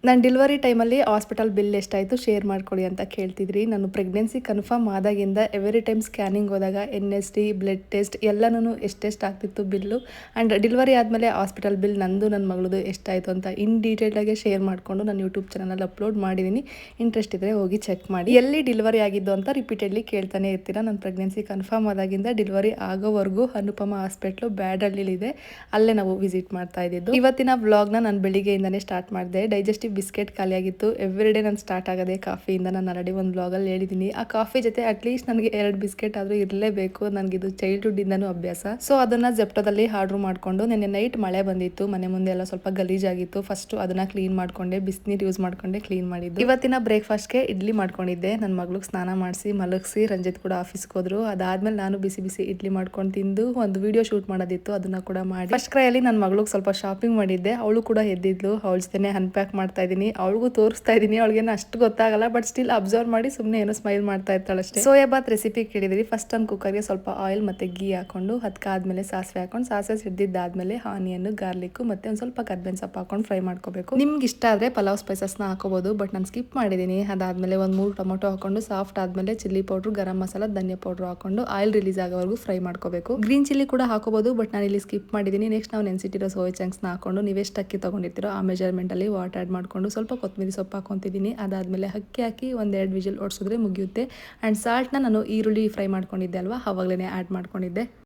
ನಾನು ಡೆಲಿವರಿ ಟೈಮಲ್ಲಿ hospital bill ಎಷ್ಟಾಯಿತು ಶೇರ್ ಮಾಡ್ಕೊಳ್ಳಿ ಅಂತ ಕೇಳ್ತಿದ್ರಿ. ನಾನು ಪ್ರೆಗ್ನೆನ್ಸಿ ಕನ್ಫರ್ಮ್ ಆದಾಗಿಂದ ಎವ್ರಿ ಟೈಮ್ ಸ್ಕ್ಯಾನಿಂಗ್ ಹೋದಾಗ NST ಬ್ಲಡ್ ಟೆಸ್ಟ್ ಎಲ್ಲನೂ ಎಷ್ಟೆಷ್ಟು ಆಗ್ತಿತ್ತು ಬಿಲ್ಲು. ಆ್ಯಂಡ್ ಡೆಲಿವರಿ ಆದಮೇಲೆ ಹಾಸ್ಪಿಟಲ್ ಬಿಲ್ ನಂದು ನನ್ನ ಮಗಳದು ಎಷ್ಟಾಯಿತು ಅಂತ ಇನ್ ಡೀಟೇಲಾಗೆ ಶೇರ್ ಮಾಡಿಕೊಂಡು ನಾನು ಯೂಟ್ಯೂಬ್ ಚಾನಲಲ್ಲಿ ಅಪ್ಲೋಡ್ ಮಾಡಿದ್ದೀನಿ. ಇಂಟ್ರೆಸ್ಟ್ ಇದ್ದರೆ ಹೋಗಿ ಚೆಕ್ ಮಾಡಿ. ಎಲ್ಲಿ ಡೆಲಿವರಿ ಆಗಿದ್ದು ಅಂತ ರಿಪೀಟೆಡ್ಲಿ ಕೇಳ್ತಾನೆ ಇರ್ತೀರಾ. ನನ್ನ ಪ್ರೆಗ್ನೆನ್ಸಿ ಕನ್ಫರ್ಮ್ ಆದಾಗಿಂದ ಡೆಲಿವರಿ ಆಗೋವರೆಗೂ ಅನುಪಮ ಹಾಸ್ಪಿಟ್ಲು ಬ್ಯಾಡಹಳ್ಳಿಲಿದೆ. ಅಲ್ಲೇ ನಾವು ವಿಸಿಟ್ ಮಾಡ್ತಾ ಇದ್ದಿದ್ದು. ಇವತ್ತಿನ ವ್ಲಾಗ್ನ ನಾನು ಬೆಳಿಗ್ಗೆಯಿಂದನೇ ಸ್ಟಾರ್ಟ್ ಮಾಡಿದೆ. ಡೈಜೆಸ್ಟಿವ್ ಬಿಸ್ಕೆಟ್ ಖಾಲಿಯಾಗಿತ್ತು. ಎವ್ರಿ ಡೇ ನಾನು ಸ್ಟಾರ್ಟ್ ಆಗೋದೇ ಕಾಫಿಯಿಂದ. ನಾನು ಆಲ್ರೆಡಿ ಒಂದು ವ್ಲಾಗಲ್ಲಿ ಹೇಳಿದ್ದೀನಿ. ಆ ಕಾಫಿ ಜೊತೆ ಅಟ್ಲೀಸ್ಟ್ ನನಗೆ 2 ಬಿಸ್ಕೆಟ್ ಆದರೂ ಇರಲೇಬೇಕು. ನನಗಿದು ಚೈಲ್ಡ್ಹುಡ್ಡಿಂದನೂ ಅಭ್ಯಾಸ. ಸೊ ಅದನ್ನು ಜೆಪ್ಟೋದಲ್ಲಿ ಆರ್ಡ್ರ್ ಮಾಡಿಕೊಂಡು ನೆನ್ನೆ ನೈಟ್ ಮಳೆ ಬಂದಿತ್ತು. ಮನೆ ಮುಂದೆ ಎಲ್ಲ ಸ್ವಲ್ಪ ಗಲೀಜಾಗಿತ್ತು. ಫಸ್ಟು ಅದನ್ನು ಕ್ಲೀನ್ ಮಾಡಿಕೊಂಡೆ, ಬಿಸಿನೀರು ಯೂಸ್ ಮಾಡಿಕೊಂಡೆ ಕ್ಲೀನ್ ಮಾಡಿದ್ದು. ಇವತ್ತಿನ ಬ್ರೇಕ್ಫಾಸ್ಟ್ಗೆ ಇಡ್ಲಿ ಮಾಡ್ಕೊಂಡಿದ್ದೆ. ನನ್ನ ಮಗಳಿಗೆ ಸ್ನಾನ ಮಾಡಿಸಿ ಮಲಗಿಸಿ ರಂಜಿತ್ ಕೂಡ ಆಫೀಸ್ಗೆ ಹೋದ್ರು. ಅದಾದ್ಮೇಲೆ ನಾನು ಬಿಸಿ ಬಿಸಿ ಇಡ್ಲಿ ಮಾಡ್ಕೊಂಡು ತಿಂದು ಒಂದು ವಿಡಿಯೋ ಶೂಟ್ ಮಾಡೋದಿತ್ತು, ಅದನ್ನ ಕೂಡ ಮಾಡಿ ಫಸ್ಟ್ ಕ್ರೈಯಲ್ಲಿ ನನ್ನ ಮಗಳಿಗೆ ಸ್ವಲ್ಪ ಶಾಪಿಂಗ್ ಮಾಡಿದ್ದೆ. ಅವಳು ಕೂಡ ಎದ್ದಿದ್ಲು. ಅವಳ ಜೊತೆ ಅನ್ಪ್ಯಾಕ್ ಮಾಡ್ತಾ ಇದ್ದೀನಿ. ಅವಳಿಗೂ ತೋರಿಸ್ತಾ ಇದ್ದೀನಿ. ಅವಳಿಗೇನು ಅಷ್ಟು ಗೊತ್ತಾಗಲ್ಲ, ಬಟ್ ಸ್ಟಿಲ್ ಅಬ್ಸರ್ವ್ ಮಾಡಿ ಸುಮ್ಮನೆ ಏನೋ ಸ್ಮೈಲ್ ಮಾಡ್ತಾ ಇರ್ತಾಳೆ ಅಷ್ಟೇ. ಸೋಯಾ ಬಾತ್ ರೆಸಿಪಿ ಕೇಳಿದ್ರಿ. ಫಸ್ಟ್ ಒಂದು ಕುಕ್ಕರ್ಗೆ ಸ್ವಲ್ಪ ಆಯಿಲ್ ಮತ್ತೆ ಗೀ ಹಾಕೊಂಡು ಅದಕ್ಕಾದ್ಮೇಲೆ ಸಾಸಿವೆ ಹಾಕೊಂಡು ಸಾಸಿವೆ ಸಿಡ್ದಿದ್ದಾದ್ಮೇಲೆ ಆನಿಯನ್, ಗಾರ್ಲಿಕ್ ಮತ್ತೆ ಒಂದು ಸ್ವಲ್ಪ ಕರ್ಬೇವಿನ ಸೊಪ್ಪು ಹಾಕೊಂಡು ಫ್ರೈ ಮಾಡ್ಕೋಬೇಕು. ನಿಮ್ಗೆ ಇಷ್ಟ ಆದರೆ ಪಲಾವ್ ಸ್ಪೈಸಸ್ನ ಹಾಕೋಬಹುದು, ಬಟ್ ನಾನು ಸ್ಕಿಪ್ ಮಾಡಿದ್ದೀನಿ. ಅದಾದ್ಮೇಲೆ ಒಂದು 3 ಟೊಮೊಟೊ ಹಾಕೊಂಡು ಸಾಫ್ಟ್ ಆದ್ಮೇಲೆ ಚಿಲ್ಲಿ ಪೌಡ್ರು, ಗರಂ ಮಸಾಲ, ಧನಿಯಾ ಪೌಡ್ರು ಹಾಕೊಂಡು ಆಯಿಲ್ ರಿಲೀಸ್ ಆಗೋವರೆಗೂ ಫ್ರೈ ಮಾಡ್ಕೋಬೇಕು. ಗ್ರೀನ್ ಚಿಲ್ಲಿ ಕೂಡ ಹಾಕೋಬಹುದು, ಬಟ್ ನಾನು ಇಲ್ಲಿ ಸ್ಕಿಪ್ ಮಾಡಿದ್ದೀನಿ. ನೆಕ್ಸ್ಟ್ ನಾವು ನೆನ್ಸಿಟ್ಟಿರೋ ಸೋಯಾ ಚಂಕ್ಸ್ನ ಹಾಕೊಂಡು ನೀವೆಷ್ಟು ಅಕ್ಕಿ ತಗೊಂಡಿರ್ತೀರೋ ಆ ಮೆಜರ್ಮೆಂಟಲ್ಲಿ ವಾಟರ್ ಆ್ಯಡ್ ಮಾಡಿಕೊಂಡು ಸ್ವಲ್ಪ ಕೊತ್ತಂಬರಿ ಸೊಪ್ಪು ಹಾಕೊತಿದ್ದೀನಿ. ಅದಾದಮೇಲೆ ಅಕ್ಕಿ ಹಾಕಿ 1-2 ವಿಜಿಲ್ ಓಡಿಸಿದ್ರೆ ಮುಗಿಯುತ್ತೆ. ಆ್ಯಂಡ್ ಸಾಲ್ಟ್ನ ನಾನು ಈರುಳ್ಳಿ ಫ್ರೈ ಮಾಡ್ಕೊಂಡಿದ್ದೆ ಅಲ್ವಾ, ಆವಾಗಲೇ ಆ್ಯಡ್ ಮಾಡ್ಕೊಂಡಿದ್ದೆ.